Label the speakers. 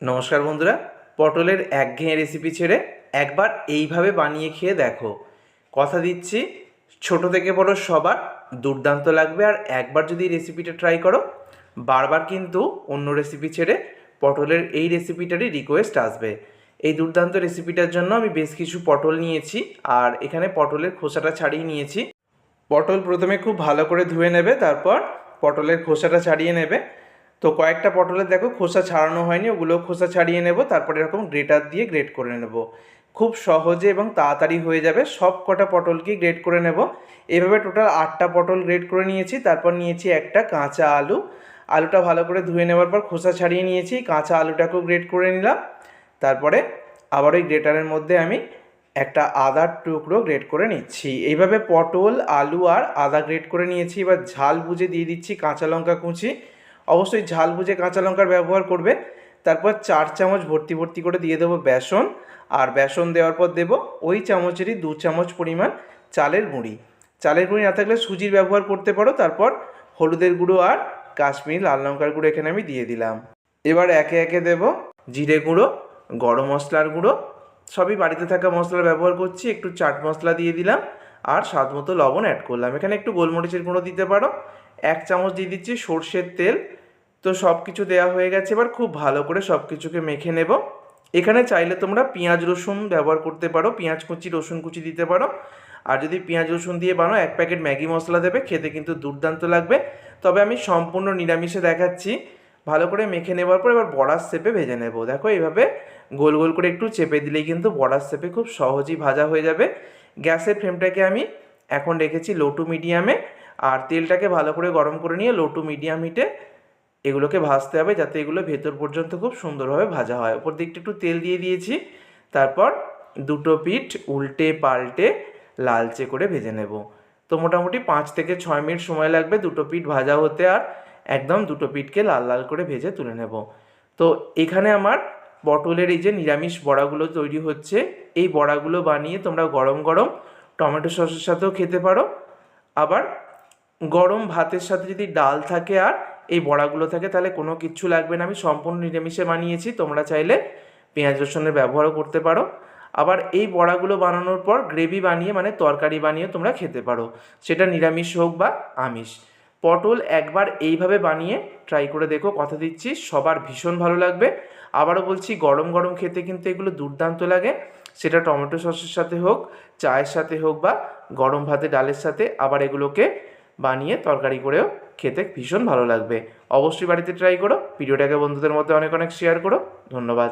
Speaker 1: নমস্কার বন্ধুরা, পটলের একঘেয়ে রেসিপি ছেড়ে একবার এইভাবে বানিয়ে খেয়ে দেখো। কথা দিচ্ছি, ছোট থেকে বড় সবার দুর্দান্ত লাগবে। আর একবার যদি এই রেসিপিটা ট্রাই করো, বারবার কিন্তু অন্য রেসিপি ছেড়ে পটলের এই রেসিপিটারই রিকোয়েস্ট আসবে। এই দুর্দান্ত রেসিপিটার জন্য আমি বেশ কিছু পটল নিয়েছি, আর এখানে পটলের খোসাটা ছাড়িয়ে নিয়েছি। পটল প্রথমে খুব ভালো করে ধুয়ে নেবে, তারপর পটলের খোসাটা ছাড়িয়ে নেবে। তো কয়েকটা পটলের দেখো খোসা ছাড়ানো হয়নি, ওগুলো খোসা ছাড়িয়ে নেব। তারপর এরকম গ্রেটার দিয়ে গ্রেট করে নেব। খুব সহজে এবং তাড়াতাড়ি হয়ে যাবে। সব কটা পটলকেই গ্রেট করে নেব। এভাবে টোটাল 8টা পটল গ্রেট করে নিয়েছি। তারপর নিয়েছি একটা কাঁচা আলু। আলুটা ভালো করে ধুয়ে নেওয়ার পর খোসা ছাড়িয়ে নিয়েছি। কাঁচা আলুটাকেও গ্রেট করে নিলাম। তারপরে আবার ওই গ্রেটারের মধ্যে আমি একটা আদার টুকরো গ্রেট করে নিচ্ছি। এইভাবে পটল, আলু আর আদা গ্রেট করে নিয়েছি। এবার ঝাল বুঝে দিয়ে দিচ্ছি কাঁচা লঙ্কা কুচি। অবশ্যই ঝাল বুঝে কাঁচা লঙ্কার ব্যবহার করবে। তারপর 4 চামচ ভর্তি ভর্তি করে দিয়ে দেবো বেসন। আর বেসন দেওয়ার পর দেবো ওই চামচেরই 2 চামচ পরিমাণ চালের গুঁড়ি। চালের গুঁড়ি না থাকলে সুজির ব্যবহার করতে পারো। তারপর হলুদের গুঁড়ো আর কাশ্মীরি লাল লঙ্কার গুঁড়ো এখানে আমি দিয়ে দিলাম। এবার একে একে দেবো জিরে গুঁড়ো, গরম মশলার গুঁড়ো, সবই বাড়িতে থাকা মশলা ব্যবহার করছি। একটু চাট মশলা দিয়ে দিলাম আর স্বাদ মতো লবণ অ্যাড করলাম। এখানে একটু গোলমরিচের গুঁড়ো দিতে পারো। 1 চামচ দিয়ে দিচ্ছি সর্ষের তেল। তো সব কিছু দেওয়া হয়ে গেছে। এবার খুব ভালো করে সব কিছুকে মেখে নেব। এখানে চাইলে তোমরা পেঁয়াজ রসুন ব্যবহার করতে পারো, পেঁয়াজ কুচি রসুন কুচি দিতে পারো। আর যদি পেঁয়াজ রসুন দিয়ে বানাও 1 প্যাকেট ম্যাগি মশলা দেবে, খেতে কিন্তু দুর্দান্ত লাগবে। তবে আমি সম্পূর্ণ নিরামিষে দেখাচ্ছি। ভালো করে মেখে নেওয়ার পর এবার বড়ার শেপে ভেজে নেব। দেখো এইভাবে গোল গোল করে একটু চেপে দিলেই কিন্তু বড়ার শেপে খুব সহজেই ভাজা হয়ে যাবে। গ্যাসের ফ্লেমটাকে আমি এখন রেখেছি লো টু মিডিয়ামে। আর তেলটাকে ভালো করে গরম করে নিয়ে লো টু মিডিয়াম হিটে এগুলোকে ভাজতে হবে, যাতে এগুলো ভেতর পর্যন্ত খুব সুন্দরভাবে ভাজা হয়। ওপর দিকটা একটু তেল দিয়ে দিয়েছি। তারপর দুটো পিঠ উল্টে পাল্টে লালচে করে ভেজে নেব। তো মোটামুটি 5 থেকে 6 মিনিট সময় লাগবে দুটো পিঠ ভাজা হতে। আর একদম দুটো পিঠকে লাল লাল করে ভেজে তুলে নেব। তো এখানে আমার পটলের এই যে নিরামিষ বড়াগুলো তৈরি হচ্ছে, এই বড়াগুলো বানিয়ে তোমরা গরম গরম টমেটো সসের সাথেও খেতে পারো। আবার গরম ভাতের সাথে যদি ডাল থাকে আর এই বড়াগুলো থাকে, তাহলে কোনো কিচ্ছু লাগবে না। আমি সম্পূর্ণ নিরামিষে বানিয়েছি, তোমরা চাইলে পেঁয়াজ রসুনের ব্যবহারও করতে পারো। আবার এই বড়াগুলো বানানোর পর গ্রেভি বানিয়ে মানে তরকারি বানিয়ে তোমরা খেতে পারো, সেটা নিরামিষ হোক বা আমিষ। পটল একবার এইভাবে বানিয়ে ট্রাই করে দেখো, কথা দিচ্ছি সবার ভীষণ ভালো লাগবে। আবারও বলছি, গরম গরম খেতে কিন্তু এগুলো দুর্দান্ত লাগে, সেটা টমেটো সসের সাথে হোক, চায়ের সাথে হোক বা গরম ভাতে ডালের সাথে। আবার এগুলোকে বানিয়ে তরকারি করেও খেতে ভীষণ ভালো লাগবে। অবশ্যই বাড়িতে ট্রাই করো। ভিডিওটাকে বন্ধুদের মধ্যে অনেক অনেক শেয়ার করো। ধন্যবাদ।